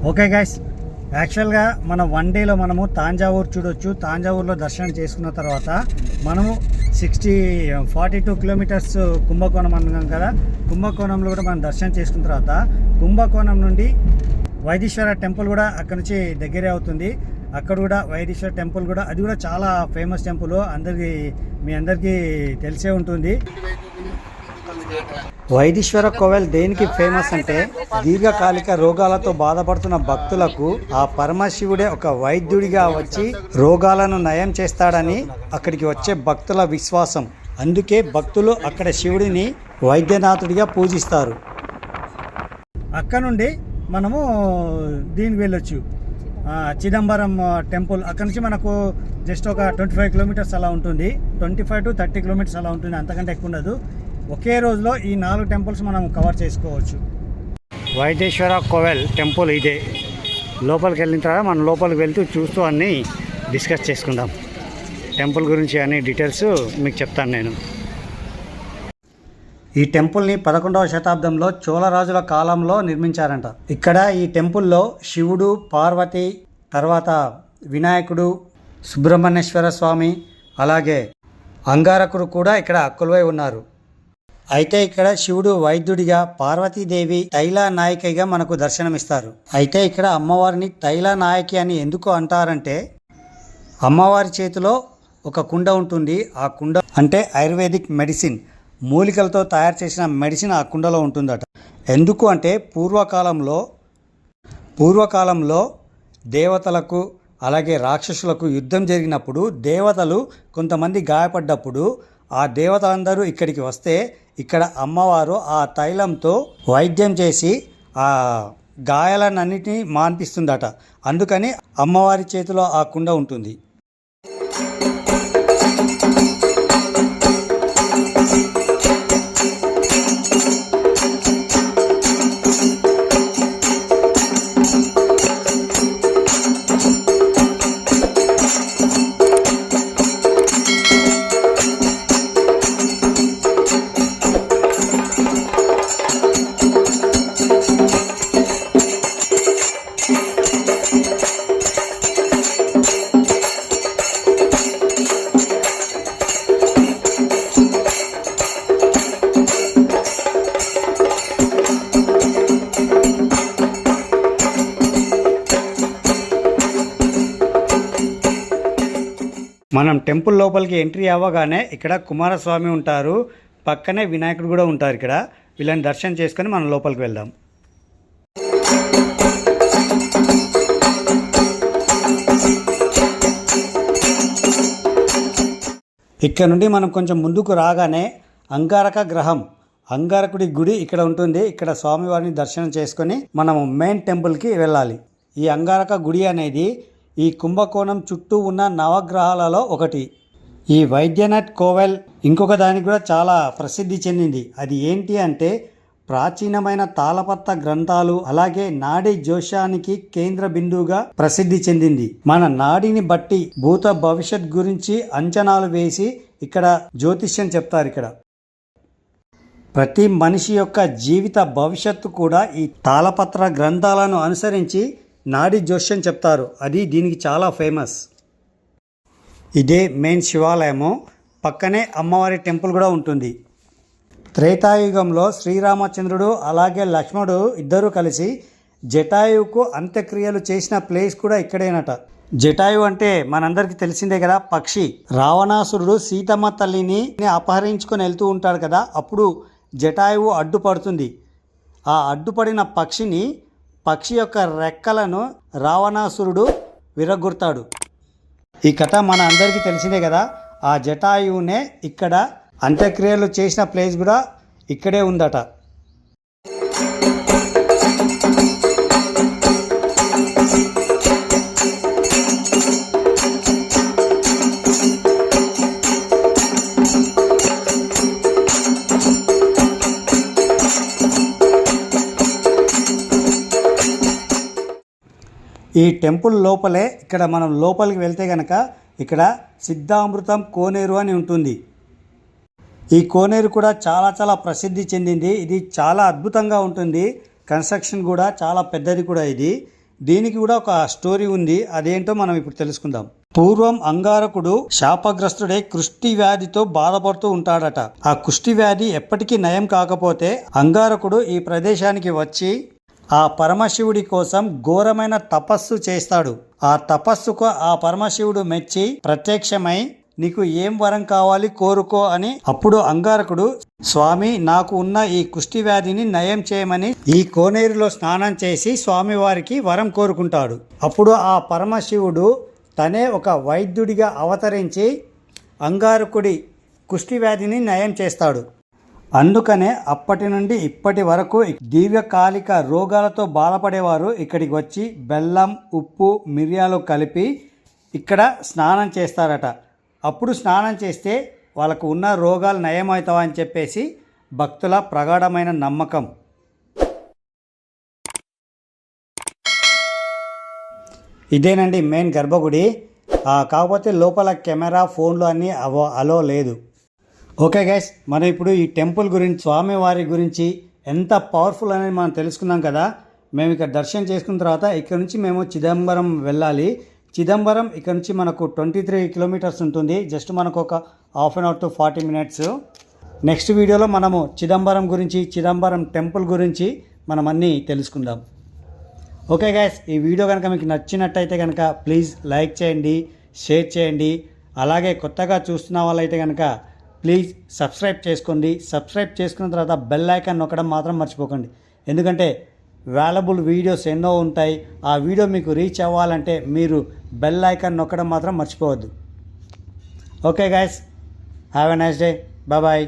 Okay guys, యాక్చువల్గా మన one డేలో మనము తాంజావూరు చూడొచ్చు. తాంజావూరులో దర్శనం చేసుకున్న తర్వాత మనము 42 కిలోమీటర్స్ కుంభకోణం అన్నాం కదా. కుంభకోణంలో కూడా మనం దర్శనం చేసుకున్న తర్వాత కుంభకోణం నుండి వైదీశ్వర టెంపుల్ కూడా అక్కడ నుంచి దగ్గరే అవుతుంది. అక్కడ కూడా వైదీశ్వర టెంపుల్ కూడా అది కూడా చాలా ఫేమస్ టెంపుల్, మీ అందరికీ తెలిసే ఉంటుంది. వైదీశ్వర కోవెల్ దేనికి ఫేమస్ అంటే దీర్ఘకాలిక రోగాలతో బాధపడుతున్న భక్తులకు ఆ పరమశివుడే ఒక వైద్యుడిగా వచ్చి రోగాలను నయం చేస్తాడని అక్కడికి వచ్చే భక్తుల విశ్వాసం. అందుకే భక్తులు అక్కడ శివుడిని వైద్యనాథుడిగా పూజిస్తారు. అక్కడ నుండి మనము దీనికి వెళ్ళొచ్చు, చిదంబరం టెంపుల్. అక్కడ నుంచి మనకు జస్ట్ ఒక 25 కిలోమీటర్స్ అలా ఉంటుంది, 25 to 30 కిలోమీటర్స్ అలా ఉంటుంది, అంతకంటే ఎక్కువ ఉండదు. ఒకే రోజులో ఈ 4 టెంపుల్స్ మనం కవర్ చేసుకోవచ్చు. వైదేశ్వర కోవెల్ టెంపుల్ ఇదే. లోపలికి వెళ్ళిన తర్వాత మనం లోపలికి వెళ్తూ చూస్తూ అన్నీ డిస్కస్ చేసుకుందాం. టెంపుల్ గురించి అన్ని డీటెయిల్స్ మీకు చెప్తాను నేను. ఈ టెంపుల్ని 11వ శతాబ్దంలో చోళరాజుల కాలంలో నిర్మించారంట. ఇక్కడ ఈ టెంపుల్లో శివుడు, పార్వతి, తర్వాత వినాయకుడు, సుబ్రహ్మణ్యేశ్వర స్వామి, అలాగే అంగారకుడు కూడా ఇక్కడ కొలువై ఉన్నారు. అయితే ఇక్కడ శివుడు వైద్యుడిగా, పార్వతీదేవి తైలా నాయకిగా మనకు దర్శనమిస్తారు. అయితే ఇక్కడ అమ్మవారిని తైలా నాయకి అని ఎందుకు అంటారంటే అమ్మవారి చేతిలో ఒక కుండ ఉంటుంది. ఆ కుండ అంటే ఆయుర్వేదిక్ మెడిసిన్, మూలికలతో తయారు చేసిన మెడిసిన్ ఆ కుండలో ఉంటుందట. ఎందుకు అంటే పూర్వకాలంలో దేవతలకు అలాగే రాక్షసులకు యుద్ధం జరిగినప్పుడు దేవతలు కొంతమంది గాయపడ్డప్పుడు ఆ దేవతలందరూ ఇక్కడికి వస్తే ఇక్కడ అమ్మవారు ఆ తైలంతో వైద్యం చేసి ఆ గాయాలన్నిటినీ మాన్పిస్తుందట. అందుకని అమ్మవారి చేతిలో ఆ కుండ ఉంటుంది. మనం టెంపుల్ లోపలికి ఎంట్రీ అవ్వగానే ఇక్కడ కుమారస్వామి ఉంటారు, పక్కనే వినాయకుడు కూడా ఉంటారు. ఇక్కడ వీళ్ళని దర్శనం చేసుకొని మనం లోపలికి వెళ్దాం. ఇక్కడ నుండి మనం కొంచెం ముందుకు రాగానే అంగారక గ్రహం, అంగారకుడి గుడి ఇక్కడ ఉంటుంది. ఇక్కడ స్వామివారిని దర్శనం చేసుకొని మనం మెయిన్ టెంపుల్కి వెళ్ళాలి. ఈ అంగారక గుడి అనేది ఈ కుంభకోణం చుట్టూ ఉన్న నవగ్రహాలలో ఒకటి. ఈ వైద్యనాథ్ కోవెల్ ఇంకొక దానికి కూడా చాలా ప్రసిద్ధి చెందింది. అది ఏంటి అంటే ప్రాచీనమైన తాళపత్ర గ్రంథాలు, అలాగే నాడీ జోష్యానికి కేంద్ర బిందువుగా ప్రసిద్ధి చెందింది. మన నాడిని బట్టి భూత భవిష్యత్ గురించి అంచనాలు వేసి ఇక్కడ జ్యోతిష్యం చెప్తారు. ఇక్కడ ప్రతి మనిషి యొక్క జీవిత భవిష్యత్తు కూడా ఈ తాళపత్ర గ్రంథాలను అనుసరించి నాడీ జోష్యం చెప్తారు. అది దీనికి చాలా ఫేమస్. ఇదే మెయిన్ శివాలయము, పక్కనే అమ్మవారి టెంపుల్ కూడా ఉంటుంది. త్రేతాయుగంలో శ్రీరామచంద్రుడు అలాగే లక్ష్మణుడు ఇద్దరు కలిసి జటాయువుకు అంత్యక్రియలు చేసిన ప్లేస్ కూడా ఇక్కడేనట. జటాయువు అంటే మనందరికీ తెలిసిందే కదా, పక్షి. రావణాసురుడు సీతమ్మ తల్లిని అపహరించుకొని వెళ్తూ ఉంటాడు కదా, అప్పుడు జటాయువు అడ్డుపడుతుంది. ఆ అడ్డుపడిన పక్షి యొక్క రెక్కలను రావణాసురుడు విరగొడతాడు. ఈ కథ మన అందరికీ తెలిసిందే కదా. ఆ జటాయువునే ఇక్కడ అంత్యక్రియలు చేసిన ప్లేస్ కూడా ఇక్కడే ఉందట. ఈ టెంపుల్ లోపలే ఇక్కడ మనం లోపలికి వెళ్తే కనుక ఇక్కడ సిద్ధామృతం కోనేరు అని ఉంటుంది. ఈ కోనేరు కూడా చాలా చాలా ప్రసిద్ధి చెందింది. ఇది చాలా అద్భుతంగా ఉంటుంది. కన్స్ట్రక్షన్ కూడా చాలా పెద్దది కూడా ఇది. దీనికి కూడా ఒక స్టోరీ ఉంది, అదేంటో మనం ఇప్పుడు తెలుసుకుందాం. పూర్వం అంగారకుడు శాపగ్రస్తుడై కుష్టి వ్యాధితో బాధపడుతూ ఉంటాడట. ఆ కుష్టి వ్యాధి ఎప్పటికీ నయం కాకపోతే అంగారకుడు ఈ ప్రదేశానికి వచ్చి ఆ పరమశివుడి కోసం ఘోరమైన తపస్సు చేస్తాడు. ఆ తపస్సుకు ఆ పరమశివుడు మెచ్చి ప్రత్యక్షమై నీకు ఏం వరం కావాలి కోరుకో అని. అప్పుడు అంగారకుడు, స్వామి నాకు ఉన్న ఈ కుష్టి వ్యాధిని నయం చేయమని ఈ కోనేరులో స్నానం చేసి స్వామివారికి వరం కోరుకుంటాడు. అప్పుడు ఆ పరమశివుడు తనే ఒక వైద్యుడిగా అవతరించి అంగారకుడి కుష్టి వ్యాధిని నయం చేస్తాడు. అందుకనే అప్పటి నుండి ఇప్పటి వరకు దీర్ఘకాలిక రోగాలతో బాధపడేవారు ఇక్కడికి వచ్చి బెల్లం, ఉప్పు, మిరియాలు కలిపి ఇక్కడ స్నానం చేస్తారట. అప్పుడు స్నానం చేస్తే వాళ్ళకు ఉన్న రోగాలు నయమవుతావని చెప్పేసి భక్తుల ప్రగాఢమైన నమ్మకం. ఇదేనండి మెయిన్ గర్భగుడి. కాకపోతే లోపల కెమెరా, ఫోన్లు అన్నీ అలో లేదు. ఓకే గైస్, మనం ఇప్పుడు ఈ టెంపుల్ గురించి, స్వామివారి గురించి ఎంత పవర్ఫుల్ అనేది మనం తెలుసుకున్నాం కదా. మేము ఇక్కడ దర్శనం చేసుకున్న తర్వాత ఇక్కడ నుంచి మేము చిదంబరం వెళ్ళాలి. చిదంబరం ఇక్కడ నుంచి మనకు 23 కిలోమీటర్స్ ఉంటుంది. జస్ట్ మనకు ఒక half an hour to 40 minutes. Next వీడియోలో మనము చిదంబరం గురించి, చిదంబరం టెంపుల్ గురించి మనం అన్నీ తెలుసుకుందాం. ఓకే గైస్, ఈ వీడియో కనుక మీకు నచ్చినట్టయితే కనుక ప్లీజ్ లైక్ చేయండి, షేర్ చేయండి. అలాగే కొత్తగా చూస్తున్న వాళ్ళైతే కనుక ప్లీజ్ సబ్స్క్రైబ్ చేసుకోండి. సబ్స్క్రైబ్ చేసుకున్న తర్వాత బెల్ ఐకాన్ నొక్కడం మాత్రం మర్చిపోకండి. ఎందుకంటే వాల్యుబుల్ వీడియోస్ ఎన్నో ఉంటాయి. ఆ వీడియో మీకు రీచ్ అవ్వాలంటే మీరు బెల్ ఐకాన్ నొక్కడం మాత్రం మర్చిపోవద్దు. Okay guys, have a nice day. Bye.